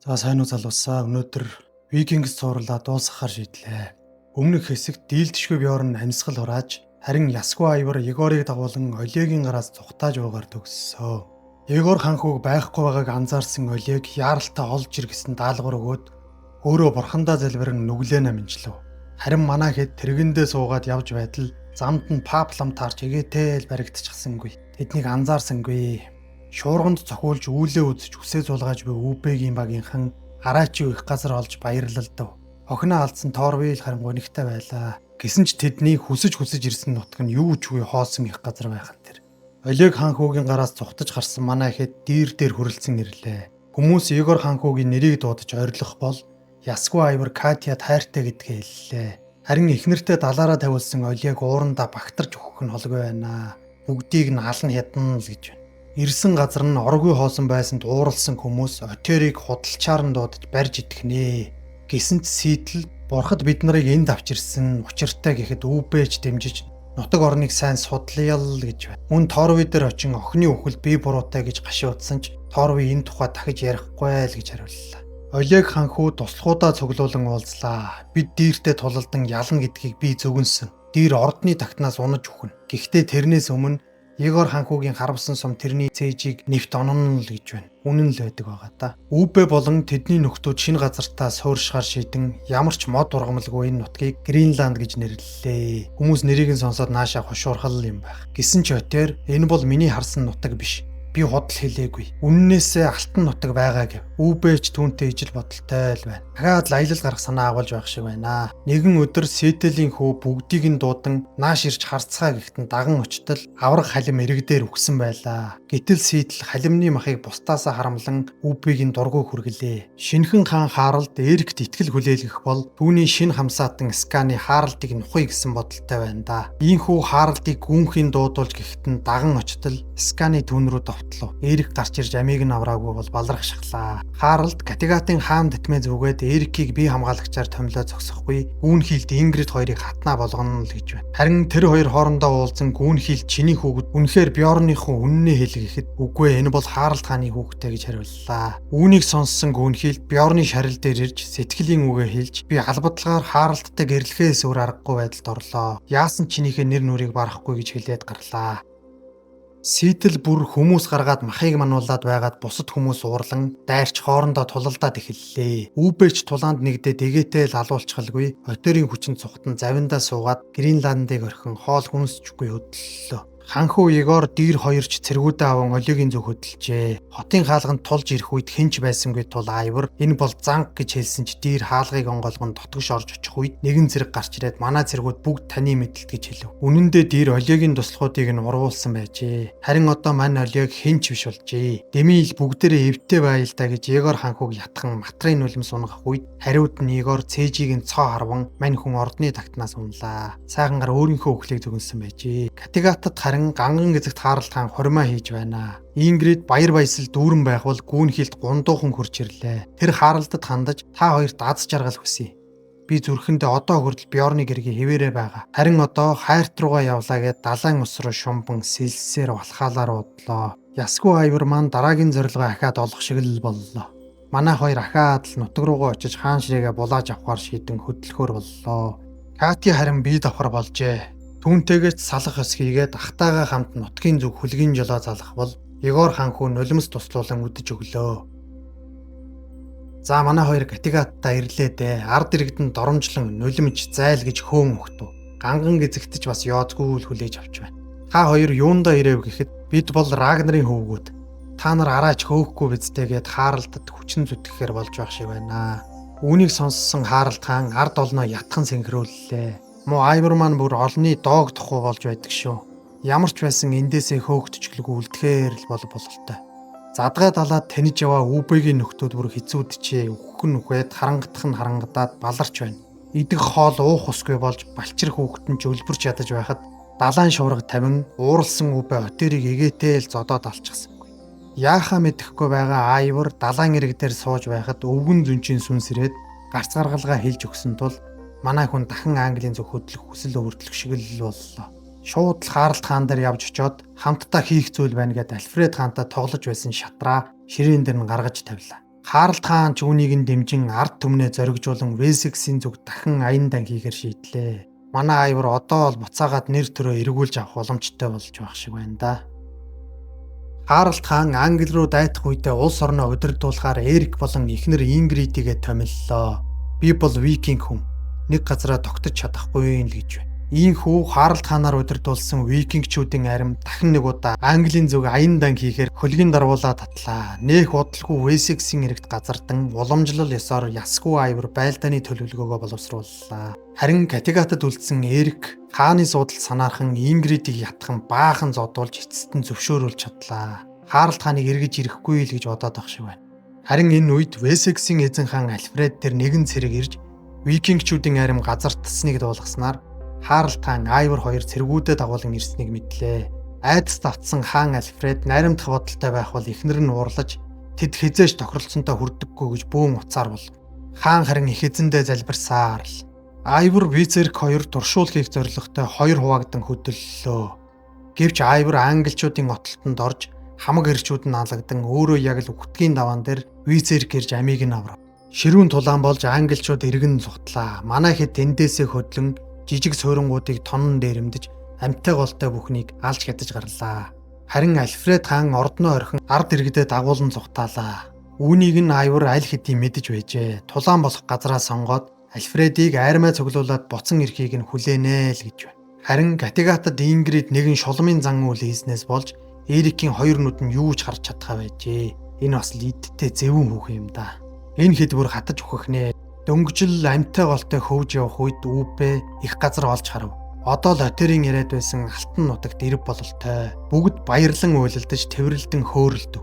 За сайн уу залуусаа. Өнөөдөр Викингс цувралаа дуусгахаар шийдлээ. Өмнөх хэсэгт дийлдэшгүй Бьорн амьсгал хурааж, харин Ясгүй Айвар Егорыг дагуулan Олегийн гараас цухтааж уугаар төгссөө. Егор ханхууг байхгүй байгааг анзаарсан Олег яаралтай олж иргэсэн даалгавар өгөөд өөрөө бурхандаа залбирэн нүглээ намжлав. Харин манай хэд тэргэндээ суугаад явж байтал замд нь паплам таарч игээтэл баригдчихсангүй. Тэднийг анзаарсангүй. Шуурганд цохиулж үүлээ үзэж хүсээ зулгааж буй үүбэгийн багийнхан араачи их газар олж баярлал дав. Охиноо алдсан Торвил харин гонигтай байлаа. Гэсэн ч тэдний хүсэж ирсэн нутг нь юу ч үгүй хоосон их газар байхан тэр. Олег ханхуугийн гараас цухтаж гарсан манай хэд дээр хүрэлцэн ирлээ. Хүмүүс Егор ханхуугийн нэрийг дуудаж орилох бол Ясгүй Айвар Катяд хайртай гэдгээ хэллээ. Харин эхнэртэй далаараа тавиулсан Олег уурандаа багтарч өгөх нь холгүй байна. Бүгдийг нь алан хядна л гэж байна. Ирсэн газар нь оргүй хоосон байсанд ууралсан хүмүүс Отерийг худалчаар нь дуудаж барьж итгэнэ. Гэсэнт Ситл бурхад бид нарыг энд авчирсан учиртай гэхэд үүбэж дэмжиж нутаг орныг сайн судлъя л гэж байна. Мөн Торви дээр очин охины үхэл бие буруутай гэж гашуудсан ч Торви энэ тухай дахиж ярихгүй л гэж хариуллаа. Олег ханхуу туслахуудаа цуглуулan уулзлаа. Бид дээртэй тулалдан ялна гэдгийг би зөвгөнсөн. Дээр ордны тагтнаас унаж үхнэ. Гэхдээ тэрнээс өмнө Егор ханхуугийн харамсан сум тэрний цээжийг нэвт онно л гэж байна. Үнэн л байдаг байгаа да. Үүбэ болон тэдний нөхдүүд шинэ газартаа сууршихаар шийдэн ямар ч мод ургамалгүй энэ нутгийг Гринланд гэж нэрлэлээ. Хүмүүс нэрийг нь сонсоод наашаа хошуурхал юм байх. Гэсэн ч Отер энэ бол миний харсан нутаг биш. Би худал хэлээгүй. Үннээсээ алтан нутаг байгаа гэв. Үүбэж түүнтэй ижил бодолтой л байна. Дахиад лаялал гарах санаа агуулж байх шиг байна. Нэгэн өдөр Сителийн хөө бүгдийг нь дуудан нааш ирж харцгаа гэхтэн даган очтол авраг халим иргэдээр өгсөн байлаа. Гэтэл Ситл халимны махыг бусдаасаа харамлан Үүбийг нь дургүй хүргэлээ. Шинхэн хаан Харалд Эрикт итгэл хүлээлгэх бол түүний шин хамсаатан Сканы Харалдыг нухъя гэсэн бодолтой байна да. Ийхүү Харалдыг гүнхийн дуудуулж гэхтэн даган очтол Сканы түүн рүү Эрик гарч ирж амийг нь авраагүй бол баларх шахлаа. Харалд Катигатын хаан татмээ зүгээд Эрикийг бие хамгаалагчаар томилоо зогсохгүй гүүнхийлд Ингрид хоёрыг хатнаа болгоно л гэж байна. Харин тэр хоёр хоорондоо уулзсан гүүнхийлд чиний хүүхэд үнэхээр Бьорныхоо үннээ хэлгэхэд үгүй энэ бол Харалд хааны хүүхэдтэй гэж хариуллаа. Үүнийг сонссон гүүнхийлд Бьорны шарил дээр ирж сэтгэлийн үгээ хэлж би албадлагаар Харалдтай гэрлэхээс өөр аргагүй байдалд орлоо. Яасан чинийхээ нэр нүрийг барахгүй гэж хэлээд гарлаа. Ситл бүр хүмүүс гаргаад махыг мануулаад байгаад бусад хүмүүс уурлан дайрч хоорондоо тулалдаад эхэллээ. Үүбэж тулаанд нэгдээд эгээтэй л алуулчихалгүй Отерийн хүчин цухтан завиндаа суугаад Гринландыг орхин хоол хүнсчихгүй хөдлөлөө. Ханхуу Егор дир хоёрч цэргүүдээ аван Олегийн зүг хөдөлжээ. Хотын хаалганд тулж ирэх үед хинч байсангүй тул Айвар энэ бол занг гэж хэлсэн ч дир хаалгыг онгойлгон дотгош орж очих үед нэгэн зэрэг гарч ирээд манай цэргүүд бүгд таны мэдлэлт гэж хэлв. Үнэн дээр дир Олегийн туслахуудыг нь урвуулсан байжээ. Харин одоо мань Олег хинч биш болжээ. Дэмийл бүгдээрээ эвтэй байлдаа гэж Егор ханхууг ятхан матрын нүлэм сунгах үед хариуд нь Егор цээжийг нь цоо харван мань хүн ордны тагтнаас унлаа. Сайхан гар өөрийнхөө өхлийг зүгэнсэн байжээ. Катигатад ганган эзэгт Харалд хаан хормоо хийж байна. Ингрид баяр баясал дүүрэн байх бол гүүнхийлд гундуухан хурж ирлээ. Тэр Харалдад хандаж та хоёрт аз жаргал хүсье. Би зүрхэндээ одоо хүртэл Бьорны гэргийн хэвээрээ байгаа. Харин одоо хайрт руугаа явлаа гэд далайн ус руу шумбан сэлсээр балхаалаар удлоо. Ясгүй Айвар маань дараагийн зорилгоо ахаад олох шиг л боллоо. Манай хоёр ахаад л нутаг руугаа очиж хаан ширээгээ булааж авахар шийдэн хөдлөхөр боллоо. Кати харин бие давхар болжээ. Түүнтэйгээс салах ёс хийгээд ахтайгаа хамт нутгийн зүг хүлгийн жолоо залах бол Егор ханхуу нулимс туслуулан үдэж өглөө. За манай хоёр Катигатта ирлээ дээ. Ард иргэдэнд доромжлон нулимж зайл гэж хөөн өгтөө. Ганган эзэгтж бас яоцгүй л хүлээж авч байна. Та хоёр юундаа ирэв гэхэд бид бол Рагнарын хөвгүүд. Та нар араач хөөхгүй бидтэйгээд Харалдад хүчин зүтгэхээр болж байх шиг байна. Үүнийг сонссон Харалд хаан ард олноо ятхан сэнхрүүллээ. Мо Айвар маань бүр олны доог тохуу болж байдаг шүү. Ямар ч байсан эндээсээ хөөгтчлгүй үлдэхээр л бололтой. Задгай далаад таниж яваа Үүбэгийн нөхдүүд бүр хэцүүдчээ. Үхэх нь үхээд харангадах нь харангадаад баларч байна. Идэх хоол уух усгүй болж балчир хүүхэд нь ч өлбөрч ядаж байхад далайн шуурга тавин ууралсан Үүбэ Отерийг эгээтэй л зодоод алчихсангүй. Яахаа мэдэхгүй байгаа Айвар далайн ирэг дээр сууж байхад өвгөн зүнчийн сүнс ирээд гарц гаргалгаа хэлж өгсөн тул манай хүн дахин Английн зүг хөдлөх хүсэл өвөртлөх шиг л боллоо. Шууд л Харалд хаан дээр явж очиод хамтдаа хийх зүйл байна гэд Альфред хаантай тоглож байсан шатраа ширээн дээр нь гаргаж тавилаа. Харалт хаан ч үүнийг нь дэмжин ард түмнээ зоригжуулан Вэссексийн зүг дахин аян дан хийхээр шийдлээ. Манай аюур одоо бол буцаагаад нэр төрөө эргүүлж авах боломжтой болж байх шиг байна да. Харалт хаан Англи руу дайтах үедээ улс орноо удирдуулахаар Эрик болон эхнэр Ингридигээ томиллоо. Би бол викинг хүн. Нэг газараа тогтож чадахгүй юм л гэж байна. Ийхүү Харалт хаанаар удирдуулсан викингчүүдийн арим дахин нэг удаа Английн зүг аян дан хийхээр хөлгийн дарвуулаа татлаа. Нэх бодлого Вэссексийн иргэд газардан уламжлал ёсоор Ясгүй аюур байлдааны төлөвлөгөөгөө боловсрууллаа. Харин Каттегатад үлдсэн Эрик хааны суудалд санаархан Ингридийг ятхан баахан зодуулж эцэст нь зөвшөөрүүлж чадлаа. Харалт хааныг эргэж ирэхгүй л гэж бодоод ах шиг байна. Харин энэ үед Вэссексийн эзэн хаан Альфред тэр нэгэн цэрэг ирж викингчүүдийн арим газартсныг дуулгаснаар Харалт хаан аюур хоёр цэргүүдэд дагуулan ирснийг мэдлээ. Айдас давтсан хаан Альфред найрамдах бодолтой байх бол эхнэр нь уурлаж тэд хизээж тохиролцсонтой хүрдэггүй гэж бөөн уцаар бол. Хаан харин их эзэндээ залбирсаар л. Аюур Визерк хоёр туршуулахыг зорилготой хоёр хуваагдан хөдөллөө. Гэвч аюур англичуудын отолтонд орж хамаг эрчүүд нь алгдан өөрөө яг л үхтгийн даваан дээр Визерк ирж амийг нь аврав. Ширүүн тулаан болж англичууд иргэн зутлаа. Манай хэд тэндээсээ хөдлөн жижиг суурингуудыг тонн дээрэмдэж амьтаа голтой бүхнийг алж хядаж гарлаа. Харин Альфред хаан ордноо орхин ард иргэдэд дагуулan зүхтаалаа. Үүнийг нь аюур аль хэдийн мэдэж байжээ. Тулаан болох газараа сонгоод Альфредийг айрмай цуглуулад боцон эрхийг нь хүлээнэ л гэж байна. Харин Каттегатад Ингрид нэгэн шулмын зан үйл хийснээс болж Эрикийн хоёр нүд нь юу ч харж чадхаа байжээ. Энэ бас л идтэй зэвүүн хүүхэн юм да. Энэ хэд бүр хатаж өгөх нэ. Дөнгөжл амьтаа голтой хөвж явах үед Үпэ их газар олж харав. Одоо л Отерийн яриад байсан алтан нутагт ирэх бололтой. Бүгд баярлан уйлалдаж тэврэлдэн хөөрөлдөв.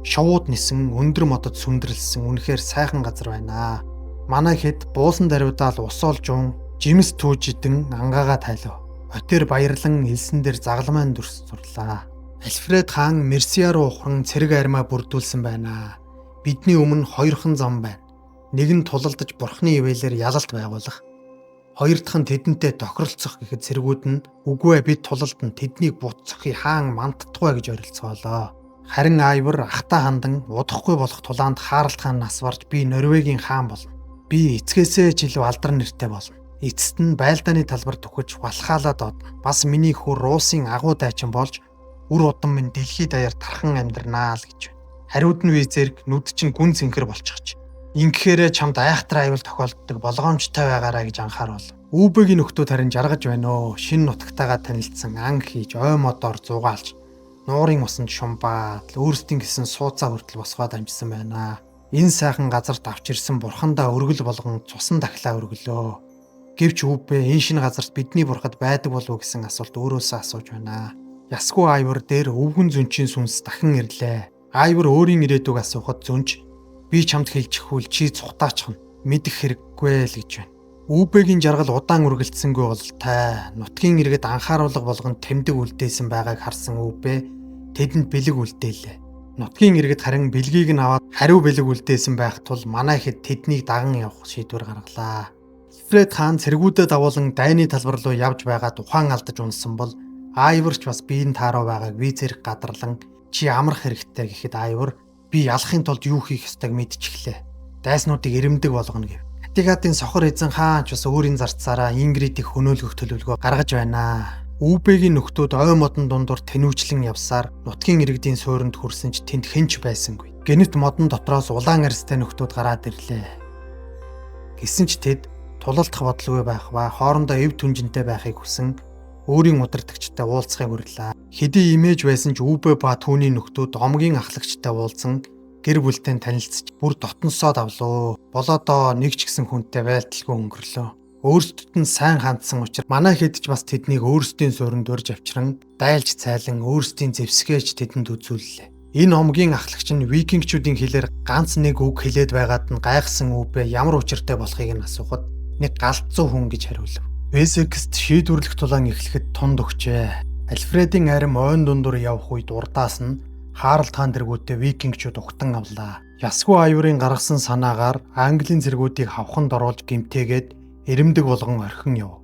Шовууд нисэн өндөр модод сүндрэлсэн үнэхээр сайхан газар байна. Манай хэд буусан даруйдаал ус олжун жимс түүжидэн ангаагаа тайлав. Отер баярлан элсэн дээр загламайн дүрс зурлаа. Альфред хаан Мерсиа руу ухран цэрэг армаа бүрдүүлсэн байна. Бидний өмнө хоёрхан зам байна. Нэг нь тулалдаж бурхны ивэлээр ялалт байгуулах. Хоёр дахь нь тэдэнтэй тохиролцох гэхэд цэргүүд нь үгүй бид тулалдна тэднийг буцахыг хаан мандтугай гэж оролцоолоо. Харин аюур ахта хандан удахгүй болох тулаанд Харалт хаан нас барж би Норвегийн хаан болно. Би эцгээсээ ч илүү алдар нэртэй болно. Эцэст нь байлдааны талбар түгэж балхаалаад одно. Бас миний хөр Руусын агуу дайчин болж үр удам минь дэлхийд даяар тархан амьдрнаа л гэж байна. Хариуд нь Визерк нүд чинь гүн цэнхэр болчихч. Ингэхээрээ чамд айхтар аюул тохиолддог болгоомжтой байгаараа гэж анхааруул. Үбэгийн нөхдүүд харин жаргаж байна өө. Шинэ нутагтайгаа танилцсан ан хийж ой модоор зугаалж нуурын усанд шумбаад өөрсдийн гэсэн сууцаа хүртэл босгоод амжсан байна. Энэ сайхан газарт авч ирсэн бурхандаа өргөл болгон цусан дахлаа өргөлөө. Гэвч Үбэ энэ шинэ газарт бидний бурхад байдаг болов уу гэсэн асуулт өөрөөсөө асууж байна. Ясгүй аюур дээр өвгөн зүнчийн сүнс дахин ирлээ. Аюур өөрийн ирээдүг асуухад зүнч би чамд хэлчихвэл чи цухтаачихна. Мэдэх хэрэггүй л гэж байна. Үбэгийн жаргал удаан үргэлжсэнгүй бол тай нутгийн иргэд анхааруулга болгон тэмдэг үлдээсэн байгааг харсан Үбэ тэдэнд бэлэг үлдээлээ. Нутгийн иргэд харин бэлгийг нь аваад хариу бэлэг үлдээсэн байх тул манай хэд тэднийг даган явах шийдвэр гаргалаа. Альфред хаан цэргүүдэд дагуулan дайны талбар руу явж байгаад ухаан алдаж унсан бол аюурч бас биеийн тааруу байгааг Визерк гадарлан чи амрах хэрэгтэй гэхэд аюур би ялахын тулд юу хийх ёстойг мэдчихлээ. Дайснуудыг ирэмдэг болгоно гэв. Каттегатын сохор эзэн хаан ч бас өөрийн зарцаараа Ингридийг хөнөөлгөх төлөвлөгөө гаргаж байна. Үбэгийн нөхдүүд ой модон дундуур тэнүүчлэн явсаар нутгийн иргэдийн суурьнд хүрсэн ч тэнд хэнч байсангүй. Гэнэт модон дотроос улаан арьстай нөхдүүд гараад ирлээ. Гэсэн ч тэд тулалдах бодлого байх ба хоорондоо эв түнжинтэй байхыг хүсэн өөрийн удирдагчтай уулзахыг хүрлээ. Хэдий имэж байсан ч Үбэ ба түүний нөхдүүд омгийн ахлагчтай уулзсан гэр бүлтэй танилцж бүр дотносоод авлаа. Болоодоо нэг ч гэсэн хүнтэй байлталгүй өнгөрлөө. Өөрсдөд нь сайн хандсан учраас манай хэд ч бас тэднийг өөрсдийн суурьнд урьж авчран дайлж цайлан өөрсдийн зэвсгээж тэдэнд үзүүллээ. Энэ омгийн ахлагч нь викингчүүдийн хэлээр ганц нэг үг хэлээд байгаад нь гайхсан Үбэ ямар учиртай болохыг нь асуухад нэг галзуу хүн гэж хариулв. Вэссекст шийдвэрлэх тулаан эхлэхэд тунд өгчээ. Альфредийн арим ойн дундуур явах үед урдаас нь Харалт хаан дэргүүтээ викингчүүд угтан авлаа. Ясгүй аюурын гаргасан санаагаар Английн зэргүүдийг хавханд оруулж гэмтээгээд эрэмдэг болгон орхин яв.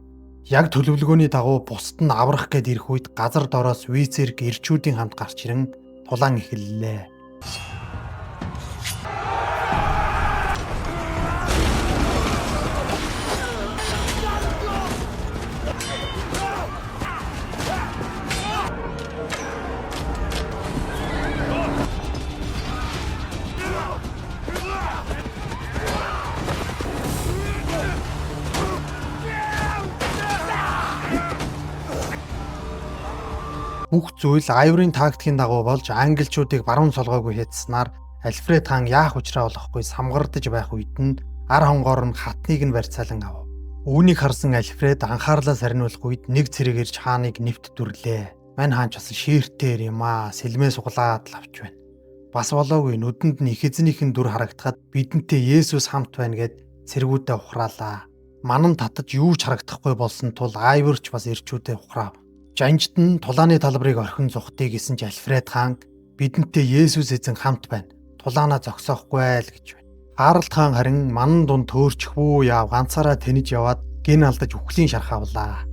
Яг төлөвлөгөөний дагуу бусад нь аврах гээд ирэх үед газар дороос Визерк ирчүүдийн хамт гарч ирэн тулаан эхэллээ. Бүх зүйл Айврын тактикийн дагуу болж англичуудыг баруун солгоогүй хийцснаар Альфред хаан яах учраа олохгүй самгардаж байх үед нь ар хонгоор нь хатныг нь барьцаалан ав. Үүнийг харсан Альфред анхаарлаа сарниулах үед нэг цэрэг ирж хааныг нэвт дүрлээ. Мань хаан ч бас шииртээр юм аа, сэлмээ суглаад л авч байна. Бас болоогүй нүдэнд нь их эзнийхэн дүр харагдахад бидэнтэй Есүс хамт байна гэд цэргүүдээ ухраалаа. Манан татаж юу ч харагдахгүй болсон тул Айварч бас ирчүүдээ ухраав. Жанжид нь тулааны талбарыг орхин зугтыг гэсэн ч Альфред хаан бидэнтэй Есүс эзэн хамт байна. Тулаанаа зогсоохгүй л гэж байна. Харалт хаан харин манан дунд төөрчихвүү яав ганцаараа тэнэж яваад гин алдаж үхлийн шарх авлаа.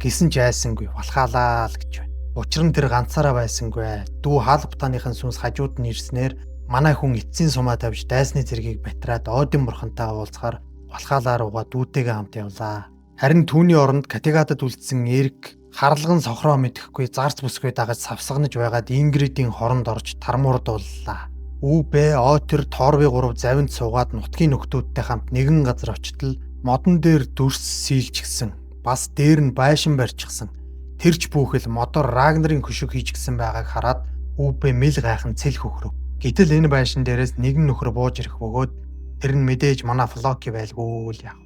Гисэн ч айсангүй балхаалаа л гэж байна. Учир нь тэр ганцаараа байсангүй. Дүү хаалбтааныхын сүнс хажууд нь ирснээр манай хүн эцсийн сумаа тавьж дайсны цэргийг батраад Один бурхантайгаа уулзахаар балхаалаар угаа дүүтэйгээ хамт явлаа. Харин түүний оронд Категатад үлдсэн Эрик харлаган сохроо мэдэхгүй зарц бүсгүй дагаж савсганаж байгаад Ингридийн хоронд орж тармуурдууллаа. Үбэ Отер Торби 3 завинд суугаад нутгийн нөхдүүдтэй хамт нэгэн газар очтол модон дээр дүрс сийлжгсэн. Бас дээр нь байшин барьчихсан. Тэрч бүхэл модоор Рагнарын хөшиг хийжгсэн байгааг хараад Үбэ мэл гайхан цэл хөхрөв. Гэтэл энэ байшин дээрээс нэгэн нөхөр бууж ирэх бөгөөд тэр нь мэдээж манай Флоки байлгүй л яв.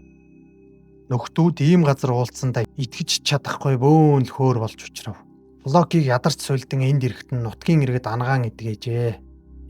Нөхдүүд ийм газар уулзсандаа итгэж чадахгүй бөөн л хөөр болж учрав. Флокиг ядарч сулдан энд ирэхэд нь нутгийн иргэд ангаан идгээжээ.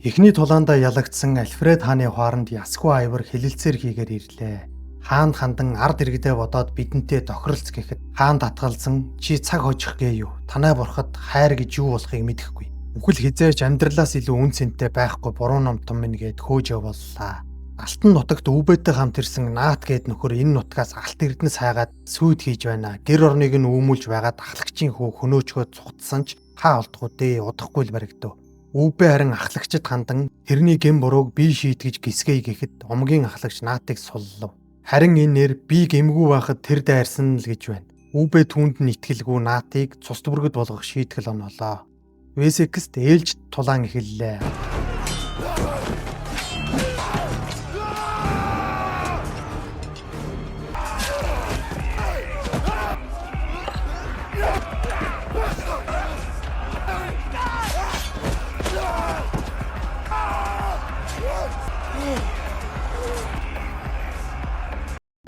Эхний тулаандаа ялагдсан Альфред хааны хооронд Ясгүй Айвар хэлэлцээр хийгээр ирлээ. Хаанд хандан ард иргэдээ бодоод бидэнтэй тохиролц гэхэд хаан татгалзан чи цаг хожих гээ юу? Танай бурхад хайр гэж юу болохыг мэдэхгүй. Үхэл хизээч амьдралаас илүү үн цэнтэй байхгүй буруу номтон минь гэд хөөж явууллаа. Алтан нутагт Үбэтэй хамт ирсэн Наат гээд нөхөр энэ нутгаас алт эрдэнэс хайгаад сүйд хийж байна. Гэр орныг нь үүмүүлж байгаад ахлагчийн хүү хөнөөчгөө цугтсан ч хаа олдохгүй дээ удахгүй л баригдав. Үбэ харин ахлагчид хандан тэрний гэм бурууг би шийтгэж гисгэе гэхэд омгийн ахлагч Наатыг суллав. Харин энэ нэр би гэмгүй байхад тэр дайрсан л гэж байна. Үбэ түүнд нь итгэлгүй Наатыг цус бүргэд болгох шийтгэл онолоо. Весекст ээлж тулаан эхэллээ.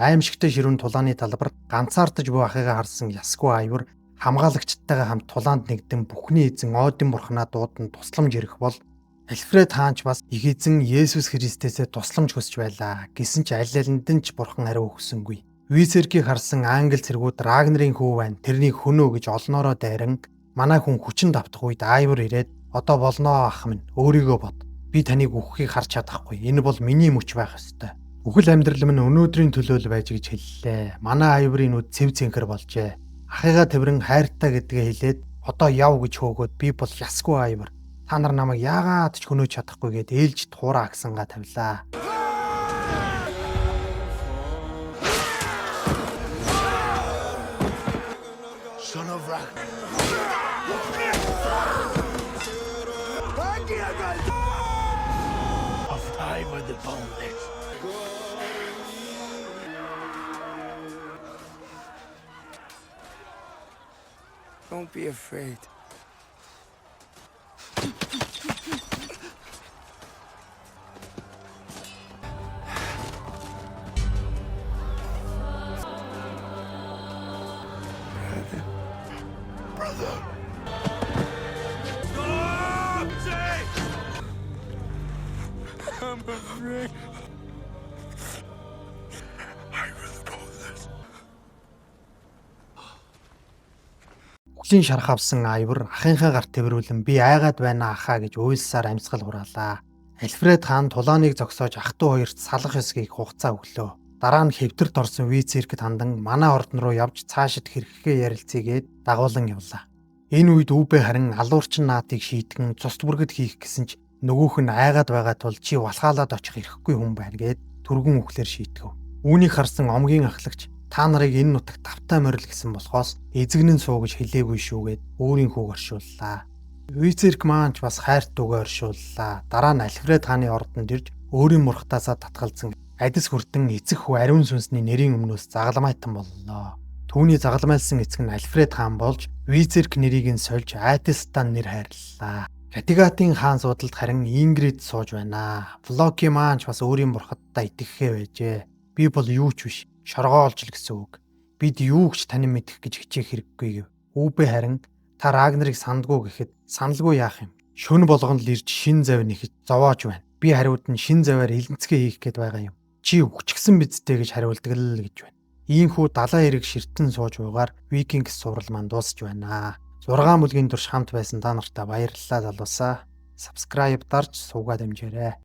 Аимшигтай ширүүн тулааны талбарт ганцаардаж буй ахыгаа харсан Ясгүй Айвар хамгаалагчдтайгаа хамт тулаанд нэгдэн бүхний эзэн Один бурхнаа дуудан тусламж ирэх бол Альфред хаанч бас их эзэн Есүс Христээсээ тусламж хүсэж байлаа. Гэсэн ч аль алинд ч бурхан хариу өгсөнгүй. Висеркийг харсан англи цэргүүд Рагнарын хүү байна. Тэрнийг хөнөө гэж олноороо дайран манай хүн хүчин давтах үед Айвар ирээд одоо болноо ах минь өөрийгөө бод. Би таныг үхэхийг харж чадахгүй. Энэ бол миний мөч байх ёстой. Бүхэл амьдрал минь өнөөдрийн төлөө л байж гэж хэллээ. Манай Айврын нүд цэв цэнхэр болжээ. Ахыгаа тэрэн хайртай гэдгээ хэлээд одоо яв гэж хөөгөөд би бол Ясгүй Айвар. Та нар намайг яагаад ч хөнөөж чадахгүй гэд ээлж туураа агсангаа тавилаа. Son of Ragnar. Of Ivar the Boneless. Don't be afraid. Brother. I'm afraid. Үхлийн шарх авсан Айвар ахынхаа гарт тэрвэрлэн би айгаад байна ахаа гэж уйлсаар амьсгал хураалаа. Альфред хаан тулааныг зогсоож ах トゥ хоёрт салах ёсгийг хугацаа өглөө. Дараа нь хэвтэрт орсон Вицеркэд хандан манай ордон руу явж цаашид хэрэгхээ ярилцъя гэд дагуулan явлаа. Энэ үед Үбэ харин алуурчин Наатыг шийтгэн цус бүргэд хийх гэсэн ч нөгөөх нь айгаад байгаа тул чи балхаалаад очих ирэхгүй хүн байна гэд түргэн үхлээр шийтгэв. Үүнийг харсан омгийн ахлагч та нарыг энэ нутагт тавтай морил гэсэн болохоос эзэгнэн суу гэж хэлээгүй шүүгээд өөрийн хүүг оршууллаа. Вицерк маанч бас хайрт үгээ оршууллаа. Дараа нь Альфред хааны ордонд ирж өөрийн мурхтаасаа татгалзан адис хүртэн эцэг хүү ариун сүнсний нэрийн өмнөөс загалмайтан боллоо. Түүний загалмайлсан эцэг нь Альфред хаан болж Визерк нэрийг нь сольж Айтистан нэр хайрлалаа. Катигатын хаан суудалд харин Ингрид сууж байна. Флоки маань ч бас өөрийн бурхадтай итгэхээ байжээ. Би бол юу ч биш, шоргоолж л гэсэн үг. Бид юу ч танин мэдэх гэж хичээх хэрэггүй гэв. Үбэ харин та Рагнарыг сандгүй гэхэд саналгүй яах юм? Шөнө болгоно л ирж шин завь нэхэж зовоож байна. Би хариуд нь шин завьар хилэнцгээ хийх гээд байгаа юм. Чи үхчихсэн бидтэй гэж хариулдаг л гэж байна. Ийхүү далайн эрэг ширтэн сууж буйгаар Викингс сурал маань дуусч байна. 6 бүлгийн турш хамт байсан та нартай баярлалаа залуусаа. Subscribe дарж суугаад амжаарай.